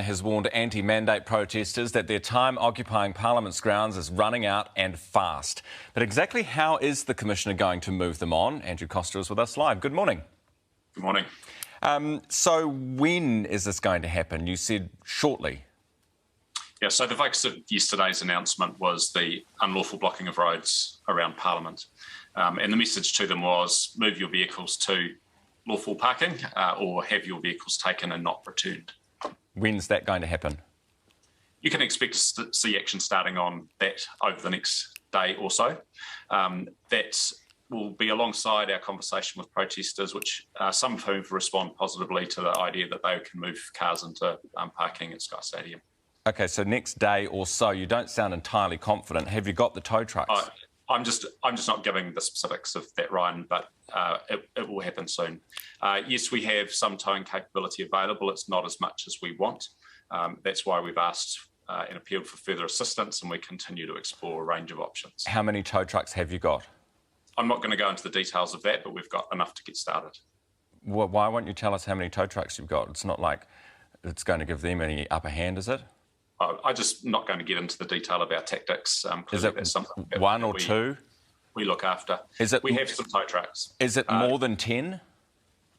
Has warned anti-mandate protesters that their time occupying Parliament's grounds is running out and fast. But exactly how is the Commissioner going to move them on? Andrew Coster is with us live. Good morning. Good morning. So when is this going to happen? You said shortly. Yeah, so the focus of yesterday's announcement was the unlawful blocking of roads around Parliament. And the message to them was move your vehicles to lawful parking or have your vehicles taken and not returned. When's that going to happen? You can expect to see action starting on that over the next day or so. That will be alongside our conversation with protesters, which some of whom respond positively to the idea that they can move cars into parking at Sky Stadium. OK, so next day or so. You don't sound entirely confident. Have you got the tow trucks? I'm just not giving the specifics of that, Ryan, but it will happen soon. Yes, we have some towing capability available. It's not as much as we want. That's why we've asked and appealed for further assistance, and we continue to explore a range of options. How many tow trucks have you got? I'm not going to go into the details of that, but we've got enough to get started. Well, why won't you tell us how many tow trucks you've got? It's not like it's going to give them any upper hand, is it? I'm just not going to get into the detail of our tactics. Is it that's something that one or two? We look after. We have some tow trucks. Is it more than 10?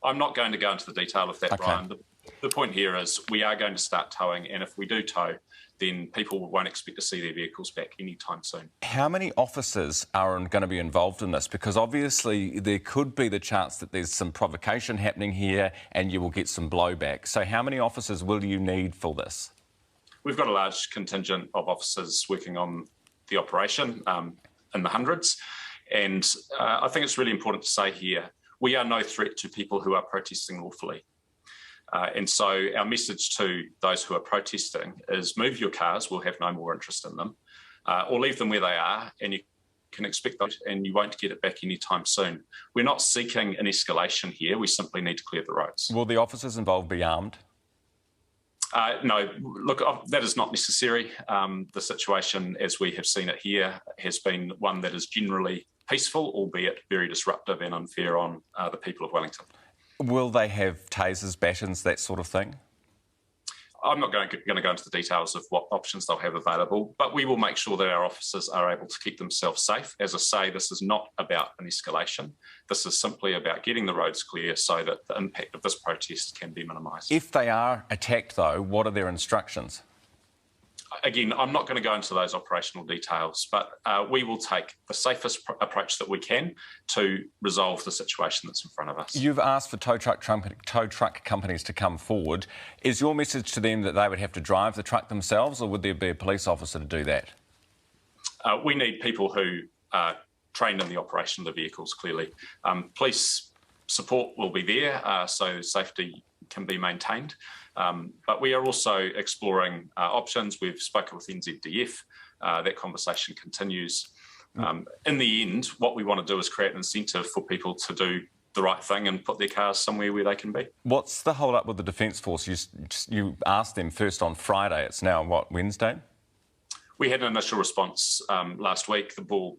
I'm not going to go into the detail of that, Okay. Ryan. The point here is we are going to start towing, and if we do tow, then people won't expect to see their vehicles back anytime soon. How many officers are going to be involved in this? Because obviously there could be the chance that there's some provocation happening here and you will get some blowback. So how many officers will you need for this? We've got a large contingent of officers working on the operation in the hundreds. And I think it's really important to say here, we are no threat to people who are protesting lawfully. And so our message to those who are protesting is move your cars, we'll have no more interest in them, or leave them where they are, and you can expect that and you won't get it back anytime soon. We're not seeking an escalation here, we simply need to clear the roads. Will the officers involved be armed? No, look, that is not necessary. The situation, as we have seen it here, has been one that is generally peaceful, albeit very disruptive and unfair on the people of Wellington. Will they have tasers, batons, that sort of thing? I'm not going to go into the details of what options they'll have available, but we will make sure that our officers are able to keep themselves safe. As I say, this is not about an escalation. This is simply about getting the roads clear so that the impact of this protest can be minimised. If they are attacked, though, what are their instructions? Again, I'm not going to go into those operational details, but we will take the safest approach that we can to resolve the situation that's in front of us. You've asked for tow truck companies to come forward. Is your message to them that they would have to drive the truck themselves, or would there be a police officer to do that? We need people who are trained in the operation of the vehicles, clearly. Police support will be there, so safety can be maintained. But we are also exploring options. We've spoken with NZDF. That conversation continues. In the end, what we want to do is create an incentive for people to do the right thing and put their cars somewhere where they can be. What's the hold-up with the Defence Force? You asked them first on Friday. It's now, what, Wednesday? We had an initial response last week. The ball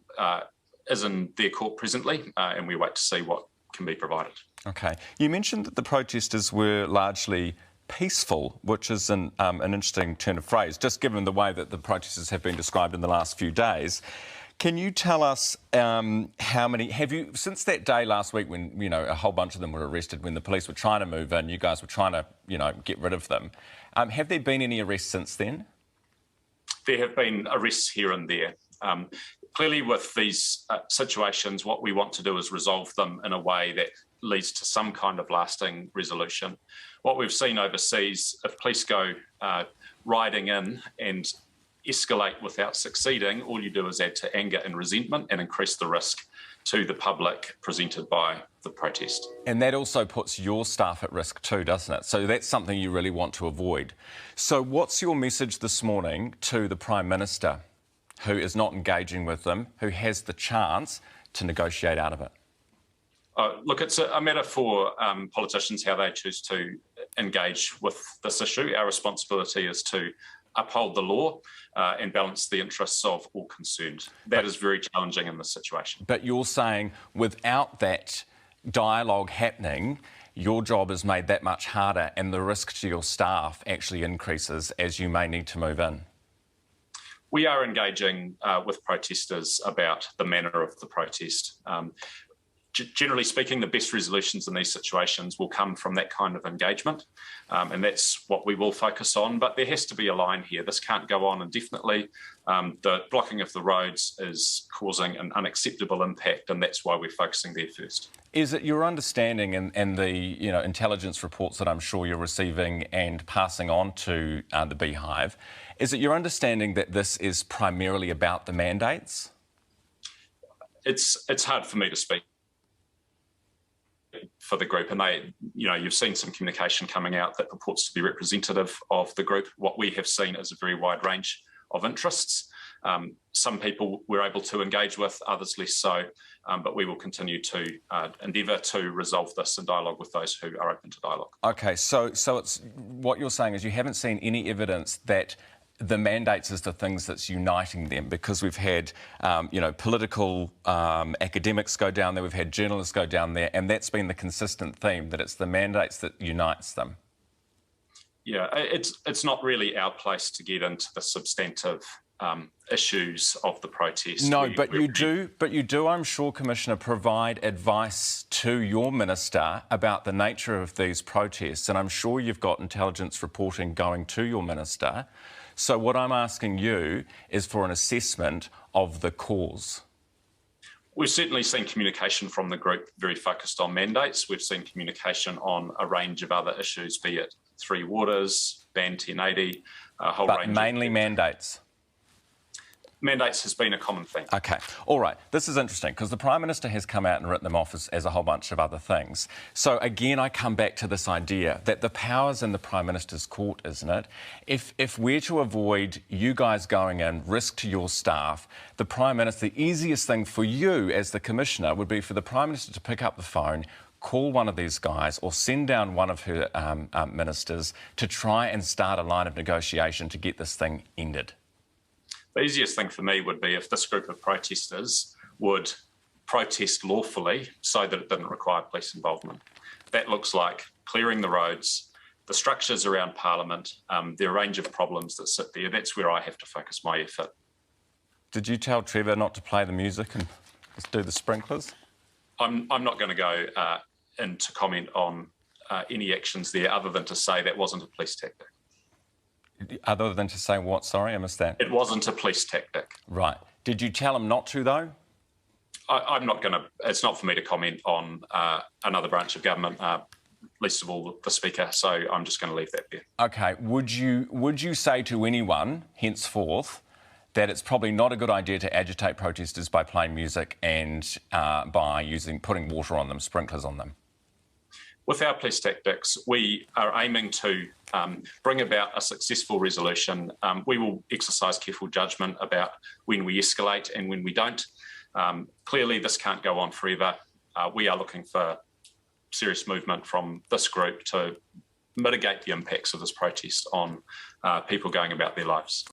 is in their court presently, and we wait to see what can be provided. OK. You mentioned that the protesters were largely peaceful, which is an interesting turn of phrase, just given the way that the protesters have been described in the last few days. Can you tell us how many have you, since that day last week when, you know, a whole bunch of them were arrested when the police were trying to move in, you guys were trying to, you know, get rid of them. Have there been any arrests since then? There have been arrests here and there. Clearly, with these situations, what we want to do is resolve them in a way that leads to some kind of lasting resolution. What we've seen overseas, if police go riding in and escalate without succeeding, all you do is add to anger and resentment and increase the risk to the public presented by the protest. And that also puts your staff at risk too, doesn't it? So that's something you really want to avoid. So what's your message this morning to the Prime Minister, who is not engaging with them, who has the chance to negotiate out of it? Look, it's a matter for politicians how they choose to engage with this issue. Our responsibility is to uphold the law and balance the interests of all concerned. That is very challenging in this situation. But you're saying without that dialogue happening, your job is made that much harder and the risk to your staff actually increases as you may need to move in? We are engaging with protesters about the manner of the protest. Generally speaking, the best resolutions in these situations will come from that kind of engagement, and that's what we will focus on. But there has to be a line here. This can't go on indefinitely. The blocking of the roads is causing an unacceptable impact, and that's why we're focusing there first. Is it your understanding, and the intelligence reports that I'm sure you're receiving and passing on to the Beehive, is it your understanding that this is primarily about the mandates? It's hard for me to speak for the group, and you've seen some communication coming out that purports to be representative of the group. What we have seen is a very wide range of interests. Some people we're able to engage with, others less so, but we will continue to endeavour to resolve this in dialogue with those who are open to dialogue. Okay, so it's what you're saying is you haven't seen any evidence that the mandates is the things that's uniting them, because we've had, political academics go down there, we've had journalists go down there, and that's been the consistent theme, that it's the mandates that unites them. Yeah, it's not really our place to get into the substantive issues of the protest. No, but you do, I'm sure, Commissioner, provide advice to your minister about the nature of these protests, and I'm sure you've got intelligence reporting going to your minister. So what I'm asking you is for an assessment of the cause. We've certainly seen communication from the group very focused on mandates. We've seen communication on a range of other issues, be it Three Waters, Ban 1080, a whole range. But mainly mandates. Mandates has been a common theme. OK. All right. This is interesting because the Prime Minister has come out and written them off as a whole bunch of other things. So, again, I come back to this idea that the power's in the Prime Minister's court, isn't it? If we're to avoid you guys going in, risk to your staff, the Prime Minister, the easiest thing for you as the Commissioner would be for the Prime Minister to pick up the phone, call one of these guys or send down one of her ministers to try and start a line of negotiation to get this thing ended. The easiest thing for me would be if this group of protesters would protest lawfully so that it didn't require police involvement. That looks like clearing the roads, the structures around Parliament, the range of problems that sit there. That's where I have to focus my effort. Did you tell Trevor not to play the music and just do the sprinklers? I'm not going to go in to comment on any actions there other than to say that wasn't a police tactic. Other than to say what? Sorry, I missed that. It wasn't a police tactic. Right. Did you tell him not to, though? I'm not going to... It's not for me to comment on another branch of government, least of all the Speaker, so I'm just going to leave that there. OK. Would you say to anyone, henceforth, that it's probably not a good idea to agitate protesters by playing music and by putting water on them, sprinklers on them? With our police tactics, we are aiming to bring about a successful resolution. We will exercise careful judgment about when we escalate and when we don't. Clearly, this can't go on forever. We are looking for serious movement from this group to mitigate the impacts of this protest on people going about their lives.